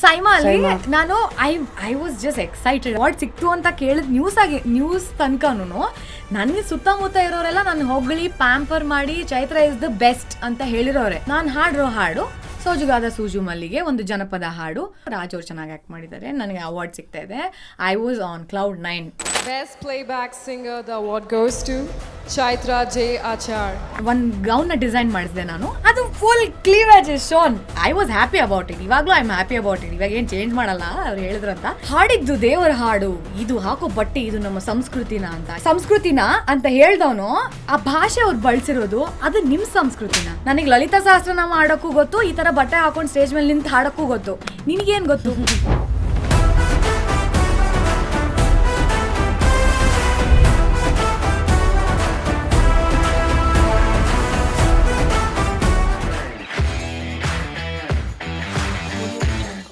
ಸೈಮಾ ಅಲ್ಲಿ ನಾನು I was just excited. Award ಸಿಕ್ತು ಅಂತ ಕೇಳಿದ ನ್ಯೂಸ್ ತನಕನು ನನಗೆ ಸುತ್ತಮುತ್ತ ಇರೋರೆಲ್ಲ ನಾನು ಹೊಗಳಿ ಪ್ಯಾಂಪರ್ ಮಾಡಿ ಚೈತ್ರ ಇಸ್ ದ ಬೆಸ್ಟ್ ಅಂತ ಹೇಳಿರೋರೆ. ನಾನು ಹಾಡಿರೋ ಹಾಡು ಸೋಜುಗಾದ ಸೂಜು ಮಲ್ಲಿಗೆ, ಒಂದು ಜನಪದ ಹಾಡು. ರಾಜ್ ಅವ್ರು ಚೆನ್ನಾಗಿ ಆಕ್ಟ್ ಮಾಡಿದ್ದಾರೆ, ನನಗೆ ಅವಾರ್ಡ್ ಸಿಗ್ತಾ ಇದೆ. I was on cloud 9. Best playback singer, the award goes to Chaitra J. Achar. ಒಂದು ಗೌನ್ನ ಡಿಸೈನ್ ಮಾಡಿಸಿದೆ ನಾನು, ಅದು full cleavage is shown. I was happy about it. ಇವಾಗಲೂ I am happy about it. ಇವಾಗ ಏನು ಚೇಂಜ್ ಮಾಡಲ್ಲ, ಅವ್ರು ಹೇಳಿದ್ರಂತ. ಹಾಡಿದ್ದು ದೇವರ ಹಾಡು, ಇದು ಹಾಕೋ ಬಟ್ಟೆ ಇದು ನಮ್ಮ ಸಂಸ್ಕೃತಿನ ಅಂತ ಹೇಳ್ದವನು, ಆ ಭಾಷೆ ಅವ್ರು ಬಳಸಿರೋದು ಅದು ನಿಮ್ ಸಂಸ್ಕೃತಿನ. ನನಗೆ ಲಲಿತಾ ಸಹಸ್ರನಾಮ ಹಾಡಕ್ಕೂ ಗೊತ್ತು, ಈ ತರ ಬಟ್ಟೆ ಹಾಕೊಂಡು ಸ್ಟೇಜ್ ಮೇಲೆ ನಿಂತು ಹಾಡಕ್ಕೂ ಗೊತ್ತು. ನಿನಗೇನು ಗೊತ್ತು?